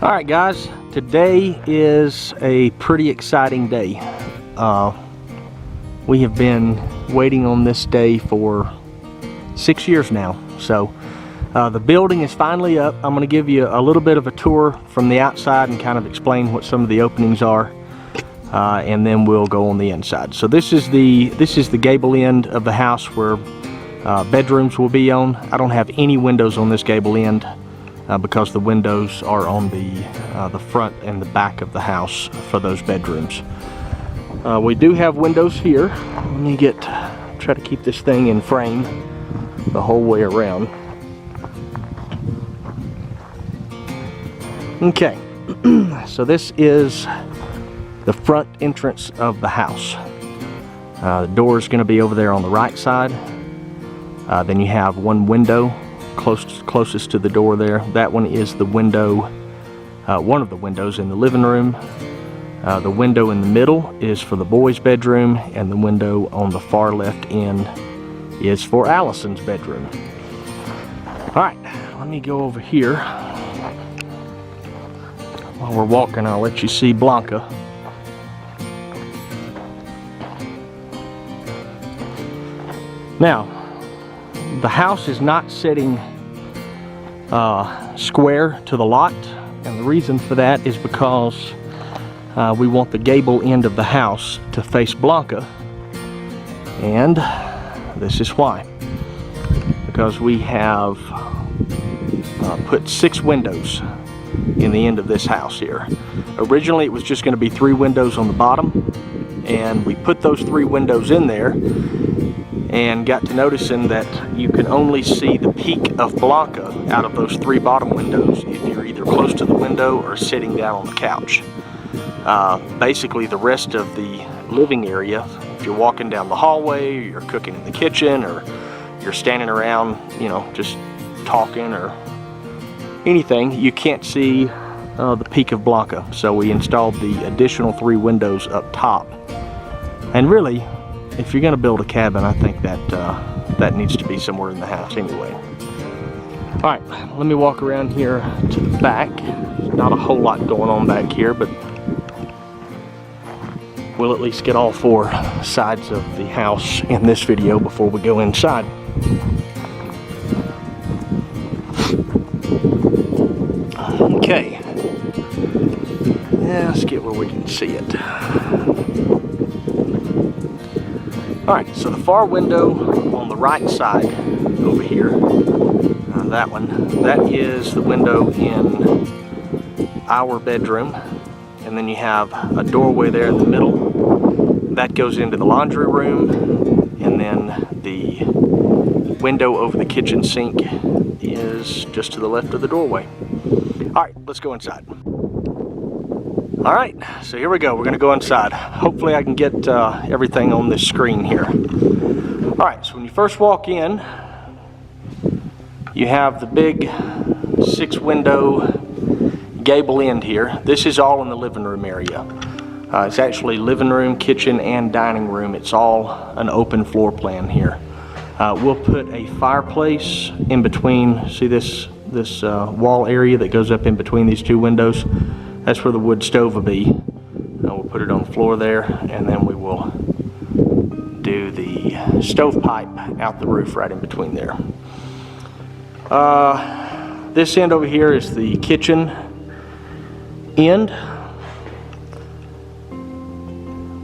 All right, guys, today is a pretty exciting day. We have been waiting on this day for 6 years now. So the building is finally up. I'm going to give you a little bit of a tour from the outside and kind of explain what some of the openings are, and then we'll go on the inside. So this is the gable end of the house where bedrooms will be on. I don't have any windows on this gable end because the windows are on the front and the back of the house for those bedrooms. We do have windows here. Let me try to keep this thing in frame the whole way around. Okay, so this is the front entrance of the house. The door is going to be over there on the right side. Then you have one window closest to the door there. That one is the window, one of the windows in the living room. The window in the middle is for the boys' bedroom, and the window on the far left end is for Allison's bedroom. All right, let me go over here. While we're walking, I'll let you see Blanca. Now, the house is not sitting square to the lot, and the reason for that is because we want the gable end of the house to face Blanca, and this is why. Because we have put 6 windows in the end of this house here. Originally it was just going to be 3 windows on the bottom, and we put those 3 windows in there and got to noticing that you can only see the peak of Blanca out of those 3 bottom windows if you're either close to the window or sitting down on the couch. Basically the rest of the living area, if you're walking down the hallway, or you're cooking in the kitchen, or you're standing around, you know, just talking or anything, you can't see the peak of Blanca. So we installed the additional 3 windows up top. And really, if you're going to build a cabin, I think that that needs to be somewhere in the house anyway. All right, let me walk around here to the back. Not a whole lot going on back here, but we'll at least get all 4 sides of the house in this video before we go inside. Okay, yeah, let's get where we can see it. Alright, so the far window on the right side over here, that one, that is the window in our bedroom. And then you have a doorway there in the middle. That goes into the laundry room. And then the window over the kitchen sink is just to the left of the doorway. Alright, let's go inside. Alright, so here we go. We're going to go inside. Hopefully I can get everything on this screen here. Alright, so when you first walk in, you have the big 6-window gable end here. This is all in the living room area. It's actually living room, kitchen, and dining room. It's all an open floor plan here. We'll put a fireplace in between. See this wall area that goes up in between these 2 windows? That's where the wood stove will be. We'll put it on the floor there, and then we will do the stovepipe out the roof right in between there. This end over here is the kitchen end.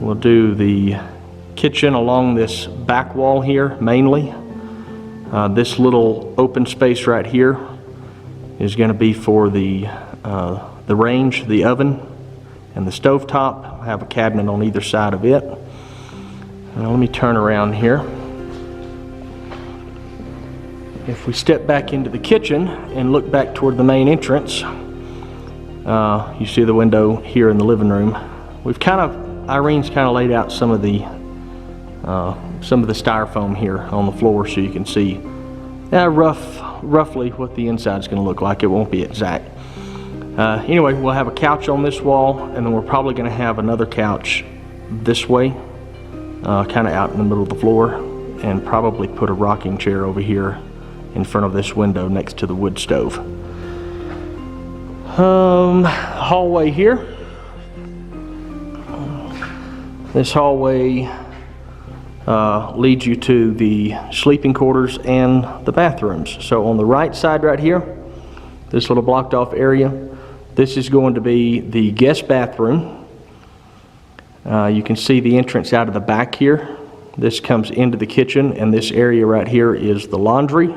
We'll do the kitchen along this back wall here mainly. This little open space right here is going to be for the range, the oven, and the stovetop. I have a cabinet on either side of it. Now let me turn around here. If we step back into the kitchen and look back toward the main entrance, you see the window here in the living room. Irene's kind of laid out some of the styrofoam here on the floor so you can see roughly what the inside is going to look like. It won't be exact. Anyway, we'll have a couch on this wall, and then we're probably going to have another couch this way, kind of out in the middle of the floor, and probably put a rocking chair over here in front of this window next to the wood stove. Hallway here. This hallway leads you to the sleeping quarters and the bathrooms. So on the right side right here, this little blocked off area, this is going to be the guest bathroom. You can see the entrance out of the back here. This comes into the kitchen, and this area right here is the laundry.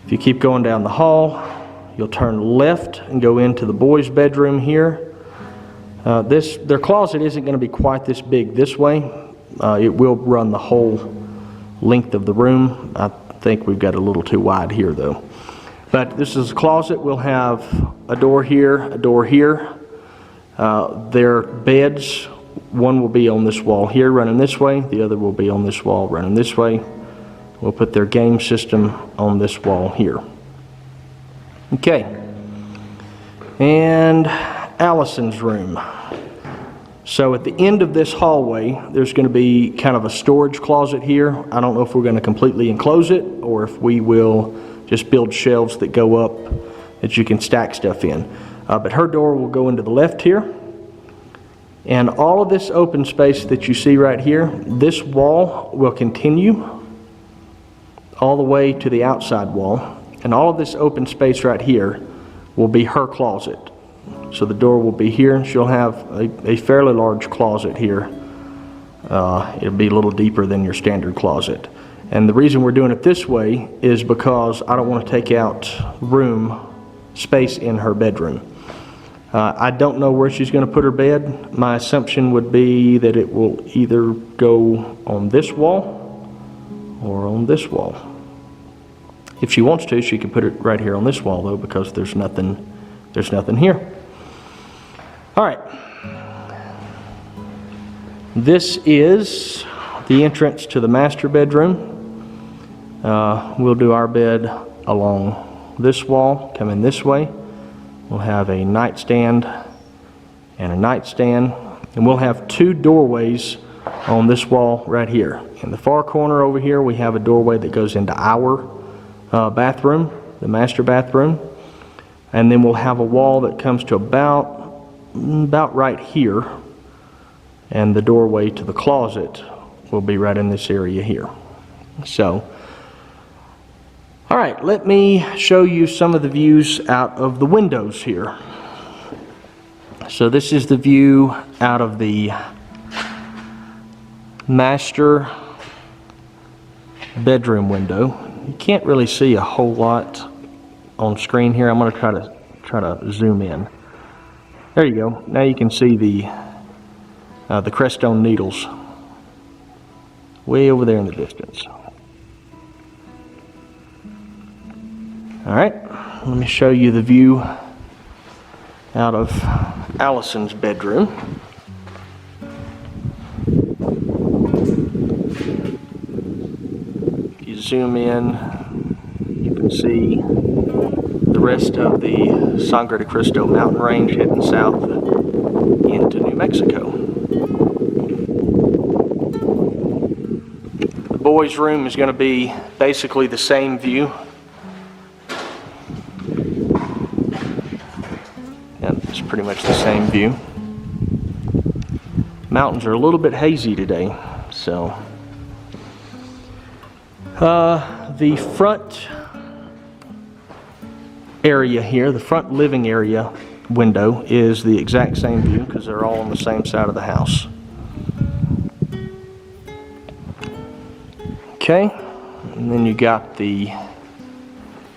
If you keep going down the hall, you'll turn left and go into the boys' bedroom here. Their closet isn't going to be quite this big this way. It will run the whole length of the room. I think we've got a little too wide here though. But this is a closet. We'll have a door here, a door here. Their beds, one will be on this wall here running this way, the other will be on this wall running this way. We'll put their game system on this wall here. Okay. And Allison's room. So at the end of this hallway, there's going to be kind of a storage closet here. I don't know if we're going to completely enclose it or if we will just build shelves that go up that you can stack stuff in. But her door will go into the left here. And all of this open space that you see right here, this wall will continue all the way to the outside wall. And all of this open space right here will be her closet. So the door will be here. She'll have a fairly large closet here. It'll be a little deeper than your standard closet. And the reason we're doing it this way is because I don't want to take out room space in her bedroom. I don't know where she's going to put her bed. My assumption would be that it will either go on this wall or on this wall. If she wants to, she can put it right here on this wall though, because there's nothing here. All right. This is the entrance to the master bedroom. We'll do our bed along this wall, come in this way. We'll have a nightstand and a nightstand, and we'll have two doorways on this wall right here. In the far corner over here, we have a doorway that goes into our bathroom, the master bathroom, and then we'll have a wall that comes to about right here, and the doorway to the closet will be right in this area here. So, all right, let me show you some of the views out of the windows here. So this is the view out of the master bedroom window. You can't really see a whole lot on screen here. I'm going to try to zoom in. There you go. Now you can see the Crestone needles way over there in the distance. All right, let me show you the view out of Allison's bedroom. If you zoom in, you can see the rest of the Sangre de Cristo mountain range heading south into New Mexico. The boys' room is going to be basically the same view. Pretty much the same view. Mountains are a little bit hazy today, so the front area here, the front living area window, is the exact same view because they're all on the same side of the house. Okay, and then you got the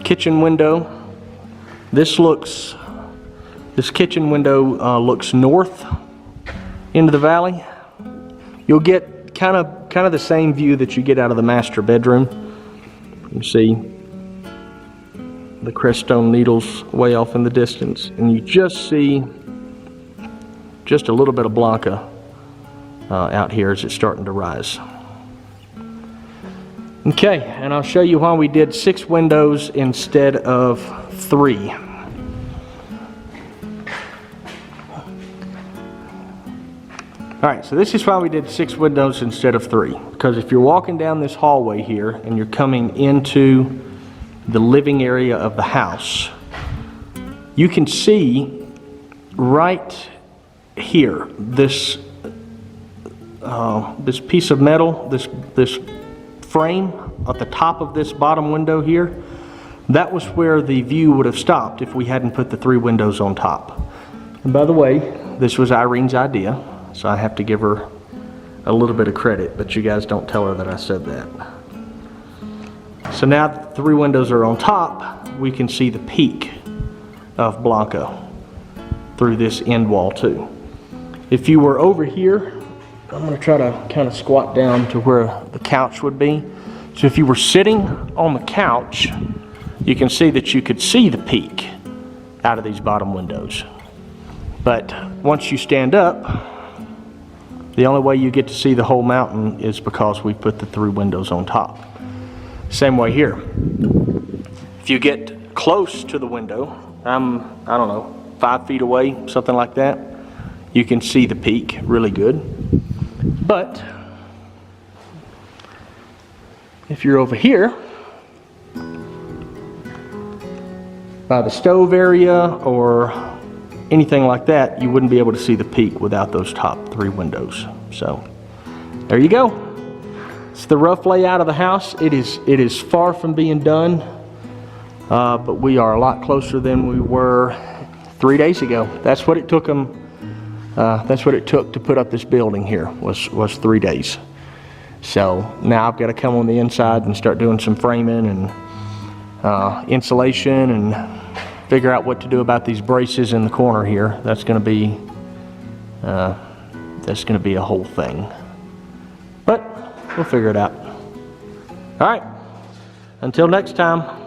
kitchen window. This kitchen window looks north into the valley. You'll get kind of the same view that you get out of the master bedroom. You see the Crestone needles way off in the distance, and you just see just a little bit of Blanca out here as it's starting to rise. Okay, and I'll show you why we did 6 windows instead of 3. Alright, so this is why we did 6 windows instead of 3. Because if you're walking down this hallway here and you're coming into the living area of the house, You can see right here, this piece of metal, this frame at the top of this bottom window here, that was where the view would have stopped if we hadn't put the 3 windows on top. And by the way, this was Irene's idea, so I have to give her a little bit of credit, but you guys don't tell her that I said that. So now that the 3 windows are on top, we can see the peak of Blanca through this end wall too. If you were over here, I'm going to try to kind of squat down to where the couch would be. So if you were sitting on the couch, you can see that you could see the peak out of these bottom windows. But once you stand up, the only way you get to see the whole mountain is because we put the 3 windows on top. Same way here. If you get close to the window, I don't know, 5 feet away, something like that, you can see the peak really good. But if you're over here by the stove area or anything like that, you wouldn't be able to see the peak without those top 3 windows. So there you go. It's the rough layout of the house. It is far from being done, but we are a lot closer than we were 3 days ago. That's what it took them. That's what it took to put up this building here, was 3 days. So now I've got to come on the inside and start doing some framing and insulation and figure out what to do about these braces in the corner here. That's going to be a whole thing. But we'll figure it out. All right. Until next time.